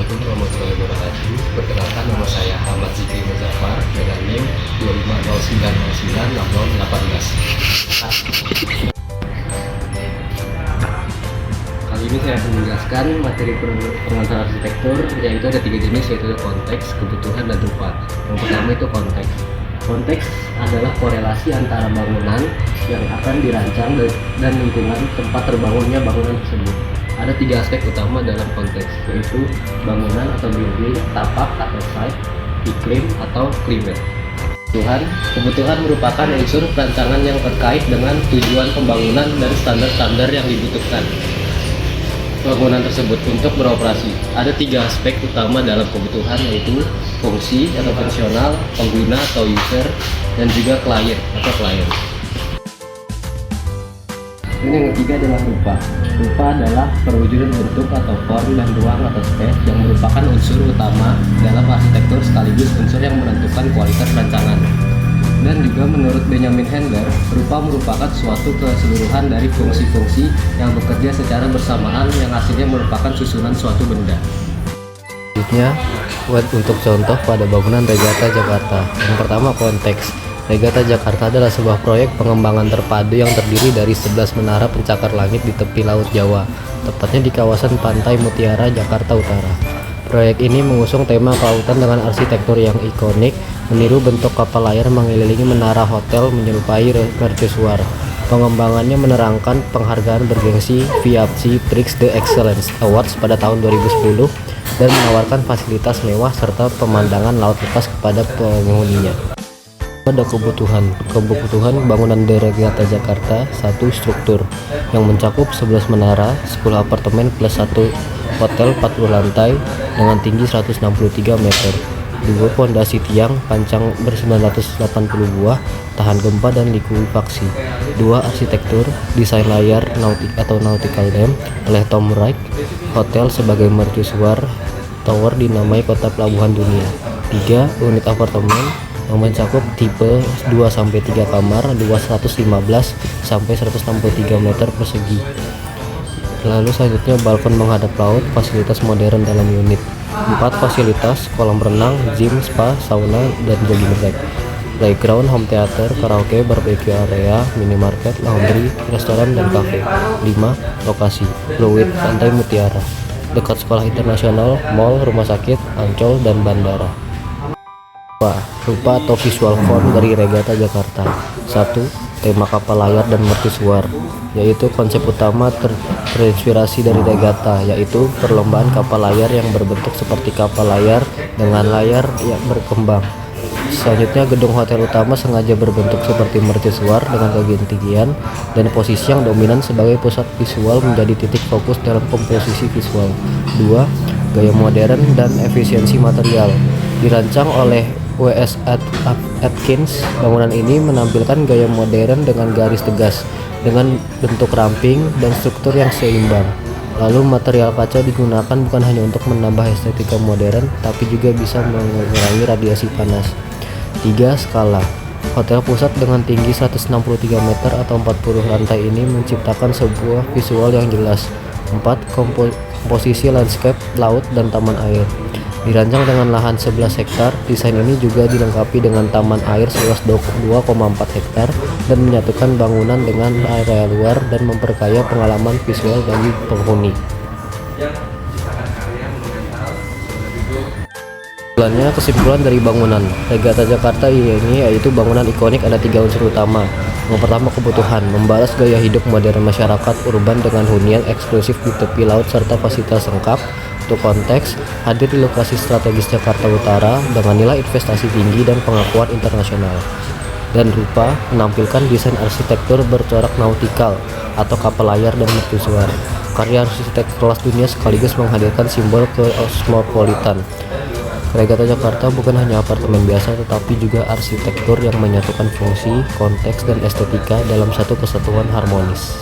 Assalamualaikum warahmatullahi wabarakatuh. Perkenalkan, nama saya Ahmad Zikri Muzaffar dengan NIM 2509096018. Kali ini saya akan menjelaskan materi pengantar arsitektur, yaitu ada 3 jenis, yaitu konteks, kebutuhan, dan rupa. Yang pertama itu konteks. Konteks adalah korelasi antara bangunan yang akan dirancang dan lingkungan tempat terbangunnya bangunan tersebut. Ada 3 aspek utama dalam konteks, yaitu bangunan atau building, tapak atau site, iklim atau climate. Kebutuhan merupakan unsur perancangan yang terkait dengan tujuan pembangunan dan standar-standar yang dibutuhkan bangunan tersebut untuk beroperasi. Ada 3 aspek utama dalam kebutuhan, yaitu fungsi atau fungsional, pengguna atau user, dan juga klien atau klien. Ini yang ketiga adalah rupa. Rupa adalah perwujudan bentuk atau form dan ruang atau space yang merupakan unsur utama dalam arsitektur sekaligus unsur yang menentukan kualitas rancangan. Dan juga menurut Benjamin Handler, rupa merupakan suatu keseluruhan dari fungsi-fungsi yang bekerja secara bersamaan yang hasilnya merupakan susunan suatu benda. Selanjutnya, untuk contoh pada bangunan Regata Jakarta. Yang pertama, konteks. Regata Jakarta adalah sebuah proyek pengembangan terpadu yang terdiri dari 11 menara pencakar langit di tepi Laut Jawa, tepatnya di kawasan Pantai Mutiara, Jakarta Utara. Proyek ini mengusung tema kelautan dengan arsitektur yang ikonik, meniru bentuk kapal layar mengelilingi menara hotel menyerupai mercusuar. Pengembangannya menerangkan penghargaan bergengsi VIAPCI Prix de Excellence Awards pada tahun 2010 dan menawarkan fasilitas mewah serta pemandangan laut lepas kepada penghuninya. Ada kebutuhan bangunan The Regata Jakarta. 1. Struktur yang mencakup 11 menara, 10 apartemen plus 1 hotel 40 lantai dengan tinggi 163 meter. 2. Pondasi tiang panjang ber-980 buah, tahan gempa dan likuifaksi. 2. Arsitektur, desain layar nautik atau nautical dam oleh Tom Wright. Hotel sebagai mercusuar tower dinamai kota pelabuhan dunia. 3. Unit apartemen yang mencakup tipe 2-3 kamar, luas 115 sampai 163 meter persegi. Lalu selanjutnya balkon menghadap laut, fasilitas modern dalam unit. 4. Fasilitas kolam renang, gym, spa, sauna, dan jogging track. Playground, home theater, karaoke, barbecue area, minimarket, laundry, restoran, dan cafe. 5. Lokasi Pluit, Pantai Mutiara, dekat sekolah internasional, mall, rumah sakit, Ancol, dan bandara. Rupa atau visual form dari Regata Jakarta. 1. Tema kapal layar dan mercusuar, yaitu konsep utama terinspirasi dari Regata, yaitu perlombaan kapal layar yang berbentuk seperti kapal layar dengan layar yang berkembang. Selanjutnya, gedung hotel utama sengaja berbentuk seperti mercusuar dengan ketinggian dan posisi yang dominan sebagai pusat visual menjadi titik fokus dalam komposisi visual. 2. Gaya modern dan efisiensi material. Dirancang oleh W.S. Atkins, bangunan ini menampilkan gaya modern dengan garis tegas, dengan bentuk ramping dan struktur yang seimbang. Lalu material kaca digunakan bukan hanya untuk menambah estetika modern, tapi juga bisa mengurangi radiasi panas. 3. Skala. Hotel pusat dengan tinggi 163 meter atau 40 lantai ini menciptakan sebuah visual yang jelas. 4. Komposisi landscape, laut, dan taman air. Dirancang dengan lahan 11 hektar, desain ini juga dilengkapi dengan taman air seluas 2,4 hektar dan menyatukan bangunan dengan area luar dan memperkaya pengalaman visual bagi penghuni. Kesimpulan dari bangunan Regata Jakarta ini yaitu bangunan ikonik. Ada 3 unsur utama. Yang pertama, kebutuhan membalas gaya hidup modern masyarakat urban dengan hunian eksklusif di tepi laut serta fasilitas lengkap. Untuk konteks, hadir di lokasi strategis Jakarta Utara dengan nilai investasi tinggi dan pengakuan internasional. Dan rupa, menampilkan desain arsitektur bercorak nautikal atau kapal layar dan mercusuar. Karya arsitek kelas dunia sekaligus menghadirkan simbol kosmopolitan. Regata Jakarta bukan hanya apartemen biasa, tetapi juga arsitektur yang menyatukan fungsi, konteks, dan estetika dalam satu kesatuan harmonis.